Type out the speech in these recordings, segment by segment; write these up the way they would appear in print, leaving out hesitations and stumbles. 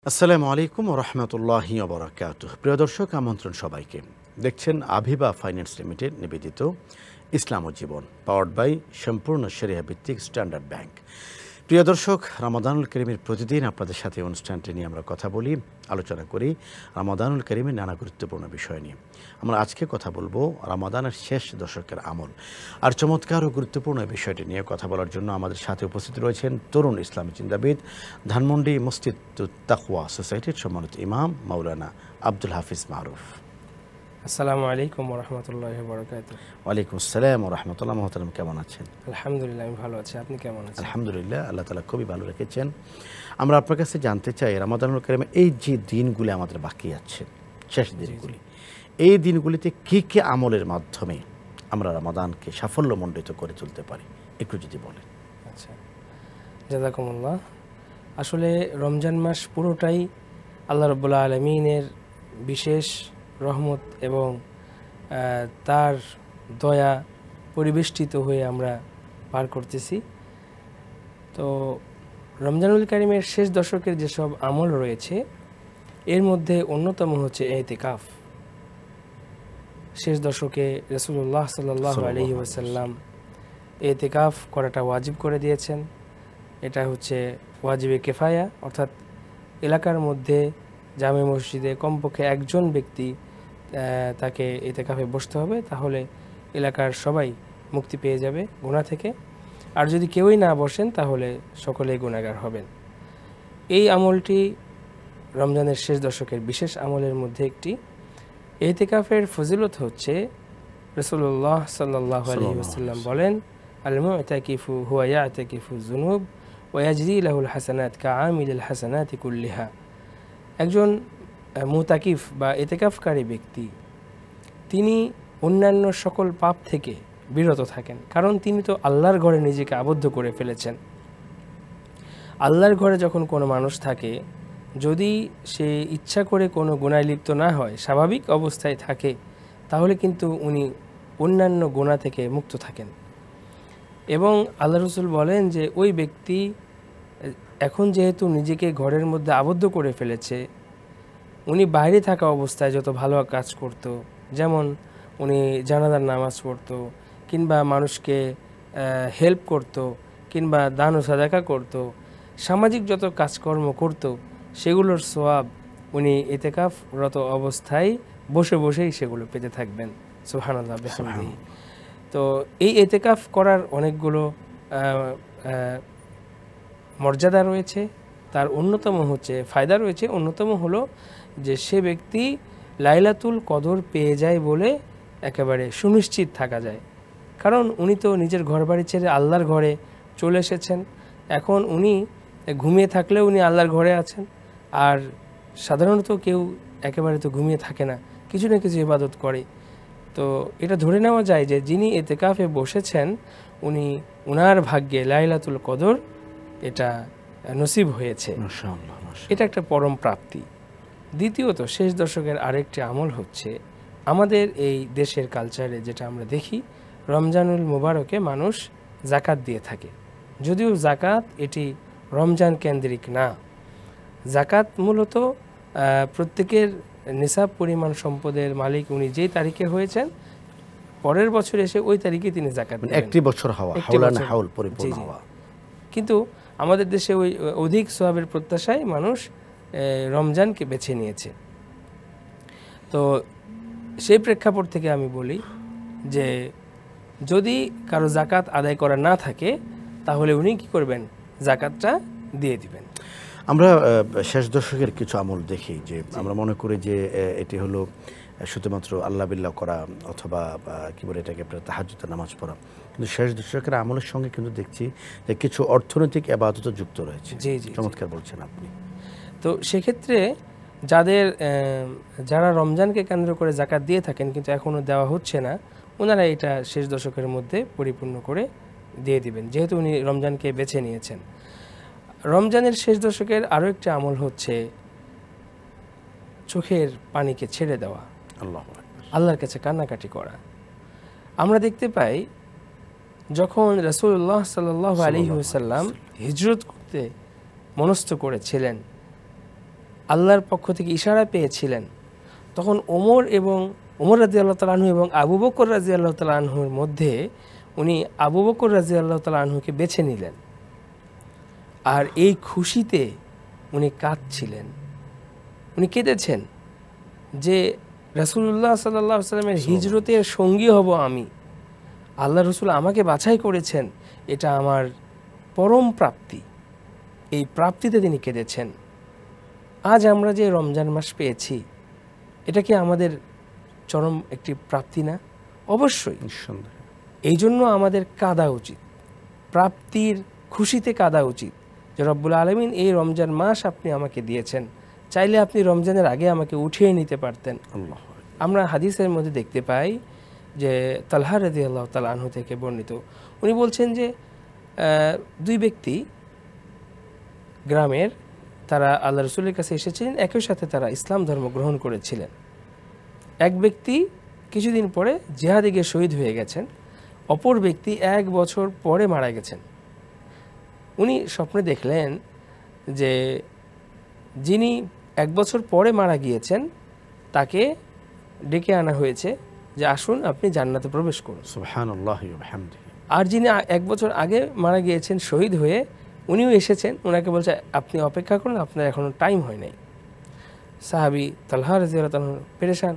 আসসালামু আলাইকুম ওয়া রাহমাতুল্লাহি ওয়া বারাকাতুহু। প্রিয় দর্শক, আমন্ত্রণ সবাইকে। দেখছেন আভিবা ফাইন্যান্স লিমিটেড নিবেদিত ইসলাম ও জীবন, পাওয়ার্ড বাই সম্পূর্ণ শরিয়া ভিত্তিক স্ট্যান্ডার্ড ব্যাংক। প্রিয় দর্শক, রমাদানুল করিমের প্রতিদিন আপনাদের সাথে অনুষ্ঠানটি নিয়ে আমরা কথা বলি, আলোচনা করি রমাদানুল করিমের নানা গুরুত্বপূর্ণ বিষয় নিয়ে। আমরা আজকে কথা বলবো রমাদানের শেষ দশকের আমল। আর চমৎকার ও গুরুত্বপূর্ণ বিষয়টি নিয়ে কথা বলার জন্য আমাদের সাথে উপস্থিত রয়েছেন তরুণ ইসলামী চিন্তাবিদ, ধানমন্ডি মসজিদ তাকওয়া সোসাইটির সম্মানিত ইমাম মাওলানা আব্দুল হাফিজ মারুফ। আসসালামু আলাইকুম ওয়া রাহমাতুল্লাহি ওয়া বারাকাতুহু। ওয়ালাইকুম আসসালাম ওয়া রাহমাতুল্লাহ। মহতারাম, কেমন আছেন? আলহামদুলিল্লাহ, আমি ভালো আছি। আপনি কেমন আছেন? আলহামদুলিল্লাহ, আল্লাহ তাআলা খুবই ভালো রেখেছেন। আমরা আপনার কাছে জানতে চাই, রমাদানুল কারিমে এই যে দিনগুলি আমাদের বাকি আছে, শেষ দিনগুলি, এই দিনগুলিতে কী কী আমলের মাধ্যমে আমরা রমাদানকে সাফল্যমণ্ডিত করে তুলতে পারি, একটু যদি বলেন। আচ্ছা, জাযাকুমুল্লাহ। আসলে রমজান মাস পুরোটাই আল্লাহ রাব্বুল আলামিনের বিশেষ রহমত এবং তার দয়া পরিবেষ্টিত হয়ে আমরা পার করতেছি। তো রমজানুল কারিমের শেষ দশকের যেসব আমল রয়েছে, এর মধ্যে অন্যতম হচ্ছে ইতিকাফ। শেষ দশকে রাসূলুল্লাহ সাল্লাল্লাহু আলাইহি ওয়াসাল্লাম ইতিকাফ করাটা ওয়াজিব করে দিয়েছেন। এটা হচ্ছে ওয়াজিবে কেফায়া, অর্থাৎ এলাকার মধ্যে জামে মসজিদে কমপক্ষে একজন ব্যক্তি তাকে ইতিকাফে বসতে হবে, তাহলে এলাকার সবাই মুক্তি পেয়ে যাবে গুনাহ থেকে। আর যদি কেউই না বসেন তাহলে সকলেই গুনাহগার হবেন। এই আমলটি রমজানের শেষ দশকের বিশেষ আমলের মধ্যে একটি। ইতিকাফের ফজিলত হচ্ছে, রাসূলুল্লাহ সাল্লাল্লাহু আলাইহি ওয়াসাল্লাম বলেন, আল মুতাকিফু হুয়া ইয়াতাকিফু যুনুব ওয়া ইয়াজরি লাহুল হাসানাত কাআমিলিল হাসানাতি কুল্লিহা। একজন মুতাকিফ বা ইতিকাফকারী ব্যক্তি, তিনি অন্যান্য সকল পাপ থেকে বিরত থাকেন, কারণ তিনি তো আল্লাহর ঘরে নিজেকে আবদ্ধ করে ফেলেছেন। আল্লাহর ঘরে যখন কোনো মানুষ থাকে, যদি সে ইচ্ছা করে কোনো গুনায় লিপ্ত না হয়, স্বাভাবিক অবস্থায় থাকে, তাহলে কিন্তু উনি অন্যান্য গুনাহ থেকে মুক্ত থাকেন। এবং আল্লাহ রাসূল বলেন যে ওই ব্যক্তি এখন যেহেতু নিজেকে ঘরের মধ্যে আবদ্ধ করে ফেলেছে, উনি বাইরে থাকা অবস্থায় যত ভালো কাজ করত, যেমন উনি জানাজার নামাজ পড়ত, কিংবা মানুষকে হেল্প করত, কিংবা দান ও সাদাকা করত, সামাজিক যত কাজকর্ম করত, সেগুলোর সওয়াব উনি ইতিকাফরত অবস্থায় বসে বসেই সেগুলো পেতে থাকবেন। সুবহানাল্লাহ বিহামদিহি। তো এই ইতিকাফ করার অনেকগুলো মর্যাদা রয়েছে, তার অন্যতম হচ্ছে ফায়দা রয়েছে। অন্যতম হলো যে সে ব্যক্তি লাইলাতুল কদর পেয়ে যায় বলে একেবারে সুনিশ্চিত থাকা যায়, কারণ উনি তো নিজের ঘরবাড়ি ছেড়ে আল্লাহর ঘরে চলে এসেছেন। এখন উনি ঘুমিয়ে থাকলেও উনি আল্লাহর ঘরে আছেন। আর সাধারণত কেউ একেবারে তো ঘুমিয়ে থাকে না, কিছু না কিছু ইবাদত করে। তো এটা ধরে নেওয়া যায় যে যিনি ইতিকাফে বসেছেন, উনি উনার ভাগ্যে লাইলাতুল কদর এটা নসিব হয়েছে। এটা একটা পরম প্রাপ্তি। দ্বিতীয়ত, শেষ দশকের আরেকটি আমল হচ্ছে, আমাদের এই দেশের কালচারে যেটা আমরা দেখি, রমজানুল মুবারকে মানুষ জাকাত দিয়ে থাকে। যদিও জাকাত এটি রমজান কেন্দ্রিক না, জাকাত মূলত প্রত্যেকের নিসাব পরিমাণ সম্পদের মালিক উনি যেই তারিখে হয়েছেন, পরের বছর এসে ওই তারিখে তিনি জাকাত দেবেন। একটি বছর হওয়া, হাওলান হাওল পরিপূর্ণ হওয়া। কিন্তু আমাদের দেশে ওই অধিক সওয়াবের প্রত্যাশায় মানুষ রমজানকে বেছে নিয়েছে। তো সেই প্রেক্ষাপট থেকে আমি বলি যে যদি কারো জাকাত আদায় করা না থাকে, তাহলে উনি কি করবেন, জাকাতটা দিয়ে দিবেন। আমরা শেষ দশকের কিছু আমল দেখি যে আমরা মনে করি যে এটি হলো শুধুমাত্র আল্লাহ বিল্লাহ করা, অথবা কি বলে এটাকে আপনার তাহাজ্জুদের নামাজ পড়া, কিন্তু শেষ দশকের আমলের সঙ্গে কিন্তু দেখছি যে কিছু অর্থনৈতিক ইবাদতও যুক্ত রয়েছে। জি জি, চমৎকার বলছেন আপনি। তো সেক্ষেত্রে যারা রমজানকে কেন্দ্র করে জাকাত দিয়ে থাকেন কিন্তু এখনও দেওয়া হচ্ছে না, ওনারা এটা শেষ দশকের মধ্যে পরিপূর্ণ করে দিয়ে দিবেন, যেহেতু উনি রমজানকে বেছে নিয়েছেন। রমজানের শেষ দশকের আরও একটি আমল হচ্ছে চোখের পানিকে ছেড়ে দেওয়া, আল্লাহর কাছে কান্নাকাটি করা। আমরা দেখতে পাই, যখন রাসূলুল্লাহ সাল্লাল্লাহু আলাইহি ওয়াসাল্লাম হিজরত করতে মনস্থ করেছিলেন, আল্লাহর পক্ষ থেকে ইশারা পেয়েছিলেন, তখন ওমর রাদিয়াল্লাহু তাআলা আনহু এবং আবু বকর রাদিয়াল্লাহু তাআলা আনহুর মধ্যে উনি আবু বকর রাদিয়াল্লাহু তাআলা আনহুকে বেছে নিলেন। আর এই খুশিতে উনি কাঁদছিলেন, উনি কেঁদেছেন যে রাসূলুল্লাহ সাল্লাল্লাহু আলাইহি ওয়াসাল্লামের হিজরতের সঙ্গী হব আমি, আল্লাহ রসুল আমাকে বাছাই করেছেন, এটা আমার পরম প্রাপ্তি। এই প্রাপ্তিতে তিনি কেঁদেছেন। আজ আমরা যে রমজান মাস পেয়েছি, এটা কি আমাদের চরম একটি প্রাপ্তি না? অবশ্যই। নিঃসন্দেহে। এই জন্য আমাদের কাঁদা উচিত, প্রাপ্তির খুশিতে কাঁদা উচিত যে রব্বুল আলামিন এই রমজান মাস আপনি আমাকে দিয়েছেন, চাইলে আপনি রমজানের আগে আমাকে উঠিয়ে নিতে পারতেন। আল্লাহ। আমরা হাদিসের মধ্যে দেখতে পাই যে তালহা রাদিয়াল্লাহু তাআলা আনহু থেকে বর্ণিত, উনি বলছেন যে দুই ব্যক্তি গ্রামের, তারা আল্লাহ রসুলের কাছে এসেছিলেন, একই সাথে তারা ইসলাম ধর্ম গ্রহণ করেছিলেন। এক ব্যক্তি কিছুদিন পরে জিহাদে গিয়ে শহীদ হয়ে গেছেন, অপর ব্যক্তি 1 বছর পরে মারা গেছেন। উনি স্বপ্নে দেখলেন যে যিনি 1 বছর পরে মারা গিয়েছেন তাকে ডেকে আনা হয়েছে যে আসুন আপনি জান্নাতে প্রবেশ করুন। সুবহানাল্লাহি ওয়া বিহামদিহি। আর যিনি 1 বছর আগে মারা গিয়েছেন শহীদ হয়ে, উনিও এসেছেন, ওনাকে বলছে আপনি অপেক্ষা করুন, আপনার এখনও টাইম হয় নাই। সাহাবী তালহা রাদিয়াল্লাহু তাআলা পেরেশান।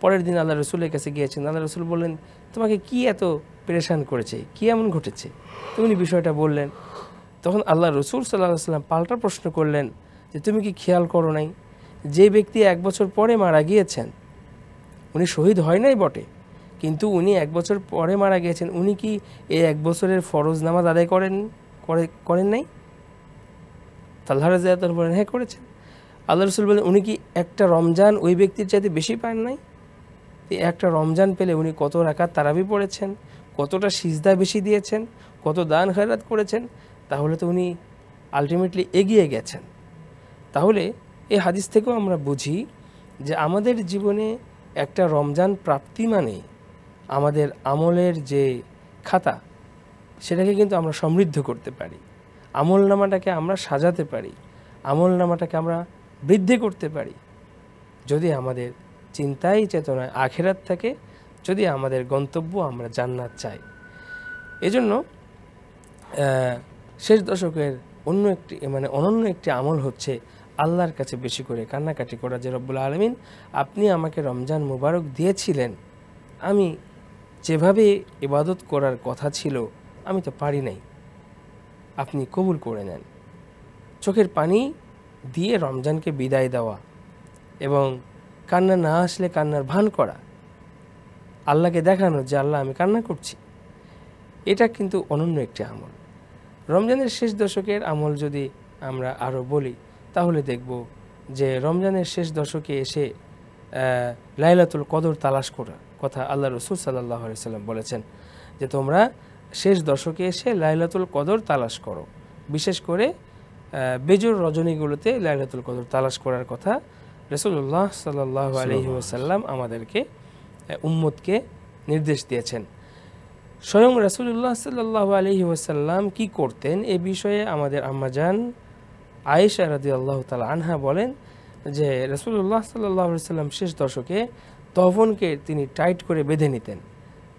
পরের দিন আল্লাহ রসুলের কাছে গিয়েছেন, আল্লাহ রসুল বললেন তোমাকে কি এত পেরেশান করেছে, কি এমন ঘটেছে? তো উনি বিষয়টা বললেন। তখন আল্লাহ রসুল সাল্লাল্লাহু আলাইহি ওয়াসাল্লাম পাল্টা প্রশ্ন করলেন যে তুমি কি খেয়াল করো নাই যে ব্যক্তি 1 বছর পরে মারা গিয়েছেন, উনি শহীদ হয় নাই বটে, কিন্তু উনি 1 বছর পরে মারা গিয়েছেন, উনি কি এই 1 বছরের ফরজ নামাজ আদায় করেন নাই? তালহা রাদিয়াল্লাহু তাআলা বলেন হ্যাঁ করেছেন। আল্লাহ রসুল বলেন উনি কি একটা রমজান ওই ব্যক্তির চাইতে বেশি পান নাই? একটা রমজান পেলে উনি কত রাকাত তারাবি পড়েছেন, কতটা সিজদা বেশি দিয়েছেন, কত দান খয়রাত করেছেন, তাহলে তো উনি আলটিমেটলি এগিয়ে গেছেন। তাহলে এই হাদিস থেকেও আমরা বুঝি যে আমাদের জীবনে একটা রমজান প্রাপ্তি মানে আমাদের আমলের যে খাতা, সেটাকে কিন্তু আমরা সমৃদ্ধ করতে পারি, আমল নামাটাকে আমরা সাজাতে পারি, আমল নামাটাকে আমরা বৃদ্ধি করতে পারি, যদি আমাদের চিন্তায় চেতনায় আখিরাত থাকে, যদি আমাদের গন্তব্য আমরা জান্নাত চাই। এজন্য শেষ দশকের অনন্য একটি আমল হচ্ছে আল্লাহর কাছে বেশি করে কান্নাকাটি করা যে রব্বুল আলামিন আপনি আমাকে রমজান মুবারক দিয়েছিলেন, আমি যেভাবে ইবাদত করার কথা ছিল আমি তো পারি নাই, আপনি কবুল করে নেন। চোখের পানি দিয়ে রমজানকে বিদায় দেওয়া এবং কান্না না আসলে কান্নার ভান করা, আল্লাহকে দেখানো যে আল্লাহ আমি কান্না করছি, এটা কিন্তু অনন্য একটি আমল। রমজানের শেষ দশকের আমল যদি আমরা আরও বলি তাহলে দেখব যে রমজানের শেষ দশকে এসে লাইলাতুল কদর তালাশ করার কথা আল্লাহ রসুল সাল্লাল্লাহু আলাইহি ওয়াসাল্লাম বলেছেন যে তোমরা শেষ দশকে এসে লাইলাতুল কদর তালাশ করো, বিশেষ করে বেজর রজনীগুলোতে লাইলাতুল কদর তালাশ করার কথা রাসূলুল্লাহ সাল্লাল্লাহু আলাইহি ওয়াসাল্লাম আমাদেরকে উম্মতকে নির্দেশ দিয়েছেন। স্বয়ং রাসূলুল্লাহ সাল্লাল্লাহু আলাইহি ওয়াসাল্লাম কি করতেন এ বিষয়ে আমাদের আম্মাজান আয়েশা রাদিয়াল্লাহু তাআলা আনহা বলেন যে রাসূলুল্লাহ সাল্লাল্লাহু আলাইহি ওয়াসাল্লাম শেষ দশকে তহফনকে তিনি টাইট করে বেঁধে নিতেন,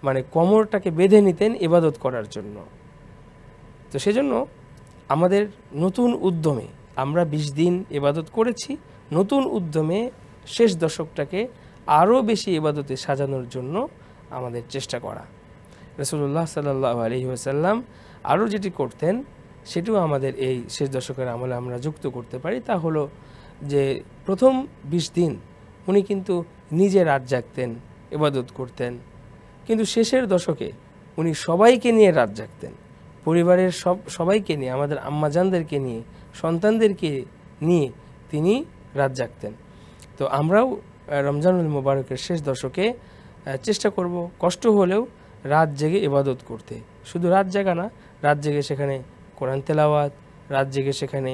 মানে কোমরটাকে বেঁধে নিতেন ইবাদত করার জন্য। তো সেজন্য আমাদের নতুন উদ্যমে, আমরা 20 দিন ইবাদত করেছি, নতুন উদ্যমে শেষ দশকটাকে আরও বেশি ইবাদতে সাজানোর জন্য আমাদের চেষ্টা করা। রাসূলুল্লাহ সাল্লাল্লাহু আলাইহি ওয়াসাল্লাম আরও যেটি করতেন সেটিও আমাদের এই শেষ দশকের আমলে আমরা যুক্ত করতে পারি, তা হলো যে প্রথম 20 দিন উনি কিন্তু নিজে রাত জাগতেন, ইবাদত করতেন, কিন্তু শেষের দশকে উনি সবাইকে নিয়ে রাত জাগতেন, পরিবারের সবাইকে নিয়ে, আমাদের আম্মাজানদেরকে নিয়ে, সন্তানদেরকে নিয়ে তিনি রাত জাগতেন। তো আমরাও রমজানুল মুবারকের শেষ দশকে চেষ্টা করব কষ্ট হলেও রাত জেগে ইবাদত করতে। শুধু রাত জাগা না, রাত জেগে সেখানে কোরআন তেলাওয়াত, রাত জেগে সেখানে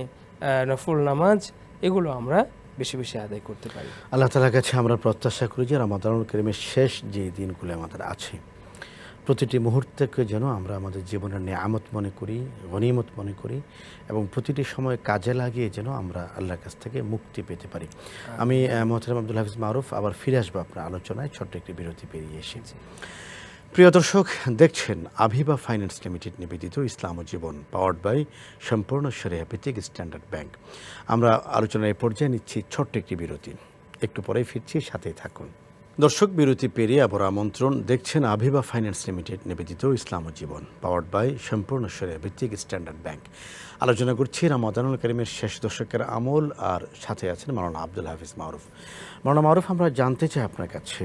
নফল নামাজ, এগুলো আমরা বেশি বেশি আদায় করতে পারি। আল্লাহ তাআলার কাছে আমরা প্রত্যাশা করি যে রমাদানুল কারীমের শেষ যে দিনগুলো আমাদের আছে, প্রতিটি মুহূর্তকে যেন আমরা আমাদের জীবনের নিয়ামত মনে করি, গনিমত মনে করি এবং প্রতিটি সময় কাজে লাগিয়ে যেন আমরা আল্লাহর কাছ থেকে মুক্তি পেতে পারি। আমি মোহতারাম আব্দুল হাফিজ মারুফ আবার ফিরে আসবো আপনার আলোচনায় ছোট্ট একটি বিরতি পেরিয়ে এসেছি। প্রিয় দর্শক, দেখছেন আভিবা ফাইন্যান্স লিমিটেড নিবেদিত ইসলাম ও জীবন, পাওয়ার্ড বাই সম্পূর্ণ শরিয়া ভিত্তিক স্ট্যান্ডার্ড ব্যাংক। আমরা আলোচনার পর্যায়ে নিচ্ছি ছোট্ট একটি বিরতি, একটু পরেই ফিরছি, সাথেই থাকুন। দর্শক, বিরতি পেরিয়ে আবার আমন্ত্রণ। দেখছেন আভিবা ফাইন্যান্স লিমিটেড নিবেদিত ইসলাম ও জীবন, পাওয়ার্ড বাই সম্পূর্ণ শরিয়া ভিত্তিক স্ট্যান্ডার্ড ব্যাংক। আলোচনা করছি রমাদানুল কারীমের শেষ দশকের আমল, আর সাথে আছেন মাওলানা আব্দুল হাফিজ মারুফ। মাওলানা মারুফ, আমরা জানতে চাই আপনার কাছে,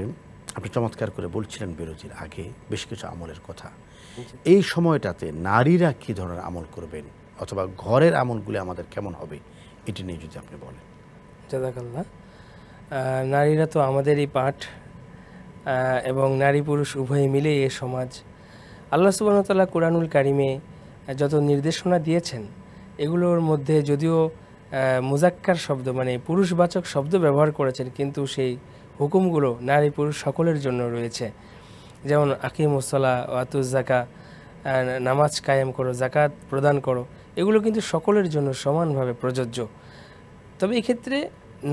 আপনি চমৎকার করে বলছিলেন বিরতির আগে বেশ কিছু আমলের কথা। এই সময়টাতে নারীরা কী ধরনের আমল করবেন অথবা ঘরের আমলগুলি আমাদের কেমন হবে, এটি নিয়ে যদি আপনি বলেন। জাযাকাল্লাহ। নারীরা তো আমাদেরই পাঠ, এবং নারী পুরুষ উভয়ে মিলে এ সমাজ। আল্লাহ সুবহানাহু ওয়া তাআলা কুরআনুল কারিমে যত নির্দেশনা দিয়েছেন, এগুলোর মধ্যে যদিও মুজাক্কার শব্দ মানে পুরুষবাচক শব্দ ব্যবহার করেছেন, কিন্তু সেই হুকুমগুলো নারী পুরুষ সকলের জন্য রয়েছে। যেমন আকিমুস সালাহ ওয়া আতুজ যাকাত, নামাজ কায়েম করো, যাকাত প্রদান করো, এগুলো কিন্তু সকলের জন্য সমানভাবে প্রযোজ্য। তবে এক্ষেত্রে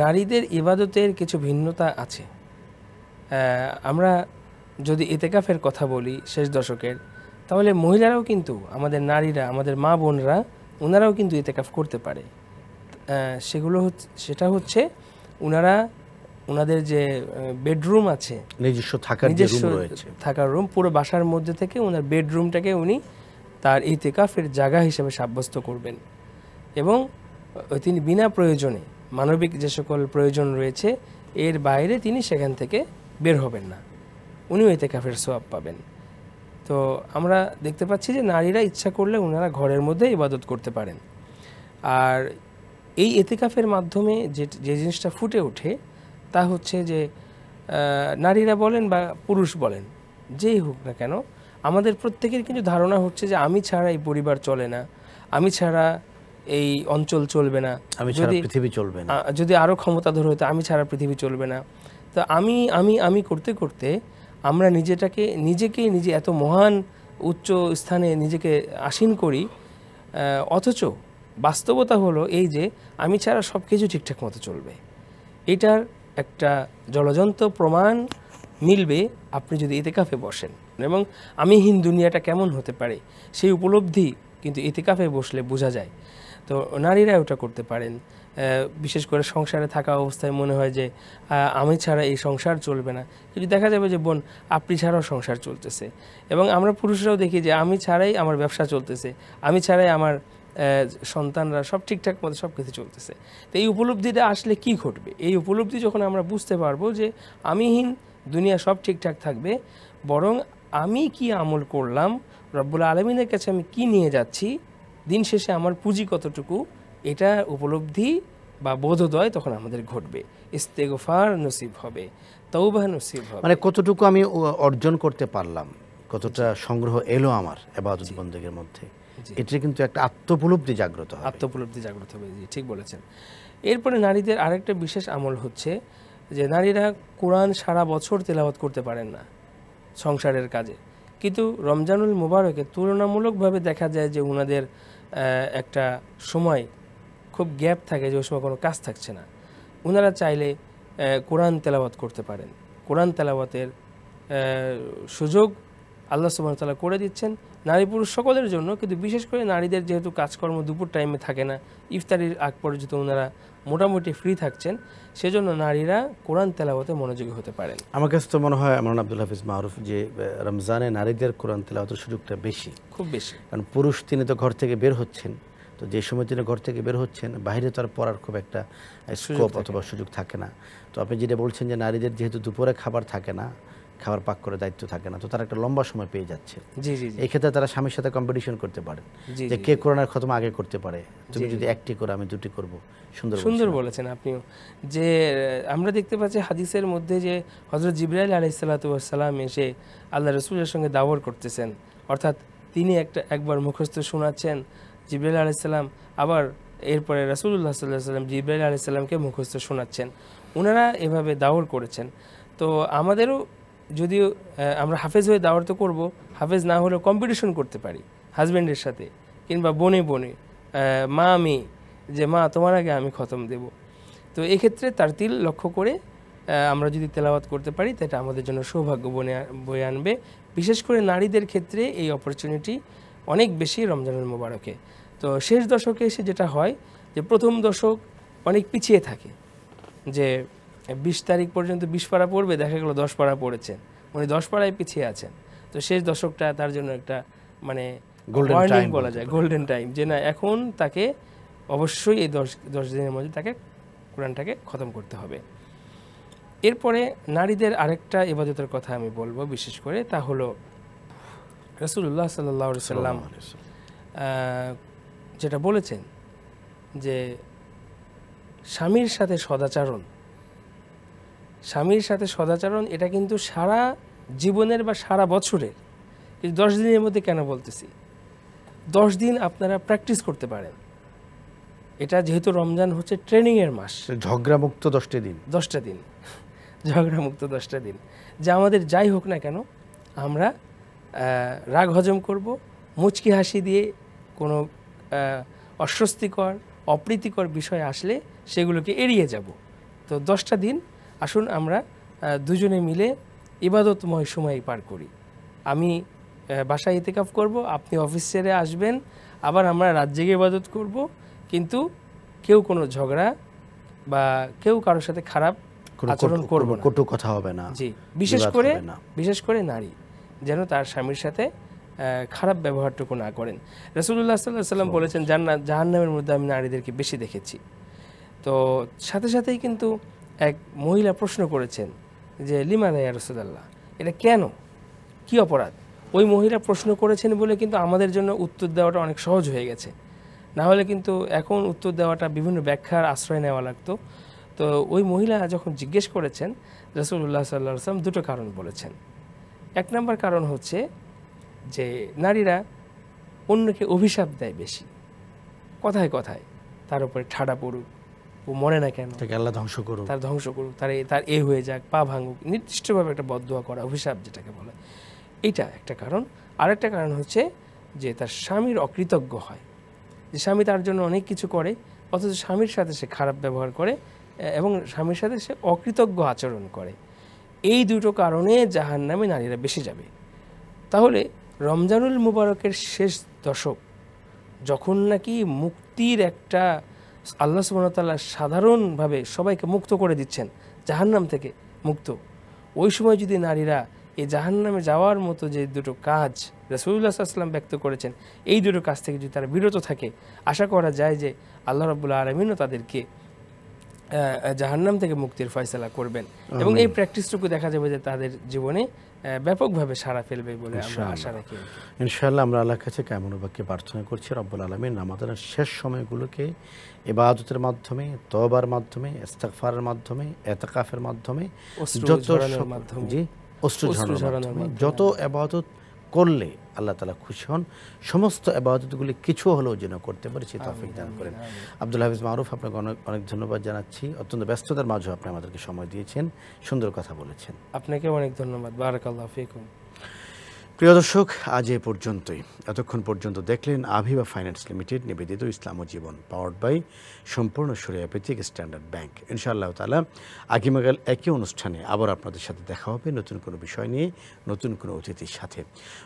নারীদের ইবাদতের কিছু ভিন্নতা আছে। আমরা যদি ইতিকাফের কথা বলি শেষ দশকের, তাহলে মহিলারাও কিন্তু, আমাদের নারীরা, আমাদের মা বোনরা, ওনারাও কিন্তু ইতিকাফ করতে পারে। সেটা হচ্ছে ওনারা ওনাদের যে বেডরুম আছে, নিজস্ব থাকার রুম, পুরো বাসার মধ্যে থেকে ওনার বেডরুমটাকে উনি তার ইতিকাফের জায়গা হিসেবে সাব্যস্ত করবেন, এবং তিনি বিনা প্রয়োজনে, মানবিক যে সকল প্রয়োজন রয়েছে এর বাইরে তিনি সেখান থেকে বের হবেন না, উনিও ইতিকাফের সওয়াব পাবেন। তো আমরা দেখতে পাচ্ছি যে নারীরা ইচ্ছা করলে ওনারা ঘরের মধ্যে ইবাদত করতে পারেন। আর এই ইতিকাফের মাধ্যমে যে জিনিসটা ফুটে ওঠে তা হচ্ছে যে নারীরা বলেন বা পুরুষ বলেন, যেই হোক না কেন, আমাদের প্রত্যেকের কিন্তু ধারণা হচ্ছে যে আমি ছাড়া এই পরিবার চলে না, আমি ছাড়া এই অঞ্চল চলবে না, আমি ছাড়া পৃথিবী চলবে না, যদি আরও ক্ষমতাধর হতো আমি ছাড়া পৃথিবী চলবে না। তো আমি করতে করতে আমরা নিজেকে এত মহান উচ্চ স্থানে নিজেকে আসীন করি, অথচ বাস্তবতা হলো এই যে আমি ছাড়া সব কিছু ঠিকঠাক মতো চলবে। এটার একটা জলজন্ত প্রমাণ মিলবে আপনি যদি ইতিকাফে বসেন, এবং আমিহীন দুনিয়াটা কেমন হতে পারে সেই উপলব্ধি কিন্তু ইতিকাফে বসলে বোঝা যায়। তো নারীরা ওটা করতে পারেন। বিশেষ করে সংসারে থাকা অবস্থায় মনে হয় যে আমি ছাড়া এই সংসার চলবে না, কিন্তু দেখা যাবে যে বোন আপনি ছাড়াও সংসার চলতেছে, এবং আমরা পুরুষরাও দেখি যে আমি ছাড়াই আমার ব্যবসা চলতেছে, আমি ছাড়াই আমার সন্তানরা সব ঠিকঠাক মতো সব কিছু চলতেছে। তো এই উপলব্ধিটা আসলে কি ঘটবে? এই উপলব্ধি যখন আমরা বুঝতে পারবো যে আমিহীন দুনিয়া সব ঠিকঠাক থাকবে, বরং আমি কি আমল করলাম, রব্বুল আলামিনের কাছে আমি কি নিয়ে যাচ্ছি, দিন শেষে আমার পুঁজি কতটুকু, এটা উপলব্ধি বা বোধোদয় তখন আমাদের ঘটবে। ইস্তেগফার নসিব হবে, তওবা নসিব হবে, মানে কতটুকু আমি অর্জন করতে পারলাম, কতটা সংগ্রহ এলো আমার ইবাদত বন্দেগীর মধ্যে, এটা কিন্তু একটা আত্মোপলব্ধি জাগ্রত হবে। জি, ঠিক বলেছেন। এরপরে নারীদের আরেকটা বিশেষ আমল হচ্ছে যে নারীরা কোরআন সারা বছর তেলাওয়াত করতে পারেন না সংসারের কাজে, কিন্তু রমজানুল মুবারকে তুলনামূলকভাবে দেখা যায় যে ওনাদের একটা সময় খুব গ্যাপ থাকে, যে ওই সময় কোনো কাজ থাকছে না, ওনারা চাইলে কোরআন তেলাওয়াত করতে পারেন। কোরআন তেলাওয়াতের সুযোগ আল্লাহ সুবহানাহু ওয়া তাআলা করে দিচ্ছেন নারী পুরুষ সকলের জন্য, কিন্তু বিশেষ করে নারীদের যেহেতু কাজকর্ম দুপুর টাইমে থাকে না, ইফতারির আগ পর্যন্ত ওনারা মোটামুটি ফ্রি থাকছেন, সেজন্য নারীরা কোরআন তেলাওয়াতে মনোযোগী হতে পারেন। আমার কাছে তো মনে হয় মাওলানা আব্দুল হাফিজ মারুফ যে রমজানে নারীদের কোরআন তেলাওয়াতের সুযোগটা বেশি, খুব বেশি, কারণ পুরুষ তিনি তো ঘর থেকে বের হচ্ছেন, তো যে সময় তিনি ঘর থেকে বের হচ্ছেন বাইরে তো আর পড়ার খুব একটা স্কোপ অথবা সুযোগ থাকে না। তো আপনি যেটা বলছেন যে নারীদের যেহেতু দুপুরে খাবার থাকে না, খাবার পাক করে দায়িত্ব থাকে না, তো তারা একটা লম্বা সময় পেয়ে যাচ্ছে। এই ক্ষেত্রে তারা স্বামীর সাথে কম্পিটিশন করতে পারে যে কে কোরআনের খতম আগে করতে পারে, তুমি যদি একটি করো আমি দুটি করব। সুন্দর বলেছেন আপনিও, যে আমরা দেখতে পাচ্ছি হাদিসের মধ্যে যে হযরত জিবরাইল আলাইহিস সালাম এসে আল্লাহ রাসূলের সঙ্গে দাওয়াত করতেছেন, অর্থাৎ তিনি একবার মুখস্থ শোনাচ্ছেন জিবরাইল আলাইহিস সালাম, আবার এরপরে রাসূলুল্লাহ সাল্লাল্লাহু আলাইহি ওয়াসাল্লাম জিবরাইল আলাইহিস সালামকে মুখস্থ শোনাচ্ছেন, ওনারা এভাবে দাওয়াত করেছেন। তো আমাদেরও যদিও আমরা হাফেজ হয়ে দাওয়াত তো করবো, হাফেজ না হলেও কম্পিটিশন করতে পারি হাজব্যান্ডের সাথে, কিংবা বনে বনে মা আমি যে মা তোমার আগে আমি খতম দেব। তো এক্ষেত্রে তারতিল লক্ষ্য করে আমরা যদি তেলাওয়াত করতে পারি তো এটা আমাদের জন্য সৌভাগ্য বয়ে আনবে। বিশেষ করে নারীদের ক্ষেত্রে এই অপরচুনিটি অনেক বেশি রমজানুল মোবারকে। তো শেষ দশকে এসে যেটা হয় যে প্রথম দশক অনেক পিছিয়ে থাকে, যে 20 তারিখ পর্যন্ত 20 পারা পড়বে, দেখা গেল 10 পারা পড়েছেন, উনি 10 পারায় পিছিয়ে আছেন। তো শেষ দশকটা তার জন্য একটা মানে ওয়ার্নিং বলা যায়, গোল্ডেন টাইম, যে না এখন তাকে অবশ্যই এই 10 দিনের মধ্যে তাকে কোরআনটাকে খতম করতে হবে। এরপরে নারীদের আরেকটা ইবাদতের কথা আমি বলবো বিশেষ করে, তা হলো রাসূলুল্লাহ সাল্লাল্লাহু আলাইহি সাল্লাম যেটা বলেছেন যে স্বামীর সাথে সদাচরণ এটা কিন্তু সারা জীবনের বা সারা বছরের, কিন্তু 10 দিনের মধ্যে কেন বলতেছি, 10 দিন আপনারা প্র্যাকটিস করতে পারেন। এটা যেহেতু রমজান হচ্ছে ট্রেনিংয়ের মাস, ঝগড়ামুক্ত 10টা দিন, 10টা দিন ঝগড়ামুক্ত 10টা দিন, যা আমাদের যাই হোক না কেন আমরা রাগ হজম করব, মুচকি হাসি দিয়ে কোনো অস্বস্তিকর অপ্রীতিকর বিষয় আসলে সেগুলোকে এড়িয়ে যাব। তো 10টা দিন আসুন আমরা দুজনে মিলে ইবাদতময় সময় পার করি। আমি বাসায় ইতিকাফ করব, আপনি অফিস ছেড়ে আসবেন, আবার আমরা রাত জেগে ইবাদত করব, কিন্তু কেউ কোনো ঝগড়া বা কেউ কারোর সাথে খারাপ আচরণ করব না, কটু কথা হবে না। জি, বিশেষ করে নারী যেন তার স্বামীর সাথে খারাপ ব্যবহারটুকু না করেন। রাসূলুল্লাহ সাল্লাল্লাহু আলাইহি সাল্লাম বলেছেন জাহান্নামের মধ্যে আমি নারীদেরকে বেশি দেখেছি। তো সাথে সাথেই কিন্তু এক মহিলা প্রশ্ন করেছেন যে লিমাযা ইয়া রাসূলুল্লাহ, এটা কেন, কি অপরাধ? ওই মহিলা প্রশ্ন করেছেন বলে কিন্তু আমাদের জন্য উত্তর দেওয়াটা অনেক সহজ হয়ে গেছে, না হলে কিন্তু এখন উত্তর দেওয়াটা বিভিন্ন ব্যাখ্যার আশ্রয় নেওয়া লাগতো। তো ওই মহিলা যখন জিজ্ঞেস করেছেন, রাসূলুল্লাহ সাল্লাল্লাহু আলাইহি সাল্লাম দুটো কারণ বলেছেন। 1 নম্বর কারণ হচ্ছে যে নারীরা অন্যকে অভিশাপ দেয় বেশি, কথায় কথায় তার উপরে ঠাডা পড়ুক, ও মরে না কেন, তাকে আল্লাহ ধ্বংস করুক, তার এ হয়ে যাক, পা ভাঙুক, নির্দিষ্টভাবে একটা বদদোয়া করা, অভিশাপ যেটাকে বলে, এইটা একটা কারণ। আরেকটা কারণ হচ্ছে যে তার স্বামীর অকৃতজ্ঞ হয়, যে স্বামী তার জন্য অনেক কিছু করে অথচ স্বামীর সাথে সে খারাপ ব্যবহার করে এবং স্বামীর সাথে সে অকৃতজ্ঞ আচরণ করে। এই দুটো কারণে জাহান্নামে নারীরা বেশি যাবে। তাহলে রমজানুল মুবারকের শেষ দশক যখন নাকি মুক্তির একটা, আল্লাহ সুবহানাহু ওয়া তাআলা সাধারণভাবে সবাইকে মুক্ত করে দিচ্ছেন, জাহান্নাম থেকে মুক্ত, ওই সময় যদি নারীরা এই জাহান্নামে যাওয়ার মতো যে দুটো কাজ রাসূলুল্লাহ সাল্লাল্লাহু আলাইহি ওয়াসাল্লাম ব্যক্ত করেছেন, এই দুটো কাজ থেকে যদি তারা বিরত থাকে, আশা করা যায় যে আল্লাহ রাব্বুল আলামিনও তাদেরকে জাহান্নাম থেকে মুক্তির ফয়সালা করবেন এবং এই প্র্যাকটিসটুকু দেখা যাবে যে তাদের জীবনে ব্যাপকভাবে সাড়া ফেলবে বলে আমরা আশা রাখি। ইনশাআল্লাহ আমরা আল্লাহর কাছে কামনাবাক্যে প্রার্থনা করছি রব্বুল আলামিন আমাদের শেষ সময়গুলোকে ইবাদতের মাধ্যমে, তওবার মাধ্যমে, ইস্তিগফারের মাধ্যমে, ইতিকাফের মাধ্যমে, অশ্রু ঝরানোর মাধ্যমে যত ইবাদত করলে আল্লাহ তাআলা খুশি হন, সমস্ত ইবাদতগুলি কিছু হলেও যেন করতে পারি সে তৌফিক দান করেন। আব্দুল হাফিজ মারুফ, আপনাকে অনেক অনেক ধন্যবাদ জানাচ্ছি। অত্যন্ত ব্যস্ততার মাঝেও আপনি আমাদেরকে সময় দিয়েছেন, সুন্দর কথা বলেছেন। আপনাকে অনেক ধন্যবাদ। বারাকাল্লাহু ফিকুম। প্রিয় দর্শক, আজ এ পর্যন্তই। এতক্ষণ পর্যন্ত দেখলেন আভিবা ফাইন্যান্স লিমিটেড নিবেদিত ইসলাম ও জীবন, পাওয়ার্ড বাই সম্পূর্ণ শরিয়া ভিত্তিক স্ট্যান্ডার্ড ব্যাংক। ইনশাআল্লাহ তাআলা আগামীকাল একই অনুষ্ঠানে আবার আপনাদের সাথে দেখা হবে নতুন কোনো বিষয় নিয়ে, নতুন কোনো অতিথির সাথে।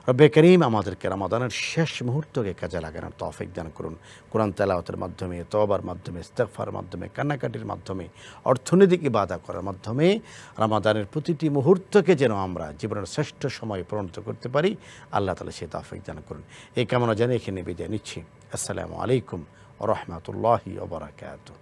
রব্বে করিম আমাদেরকে রমাদানের শেষ মুহূর্তকে কাজে লাগানোর তৌফিক দান করুন। কোরআন তেলাওয়াতের মাধ্যমে, তওবার মাধ্যমে, ইস্তিগফারের মাধ্যমে, কান্নাকাটির মাধ্যমে, অর্থনৈতিক ইবাদত করার মাধ্যমে রমাদানের প্রতিটি মুহূর্তকে যেন আমরা জীবনের শ্রেষ্ঠ সময় পরিণত করতে পারি, আল্লাহ তাআলা সে তৌফিক দান করুন। এই কামনা জানিয়ে এখানে বিদায় নিচ্ছি। আসসালামু আলাইকুম ওয়া রাহমাতুল্লাহি ওয়া বারাকাতুহু।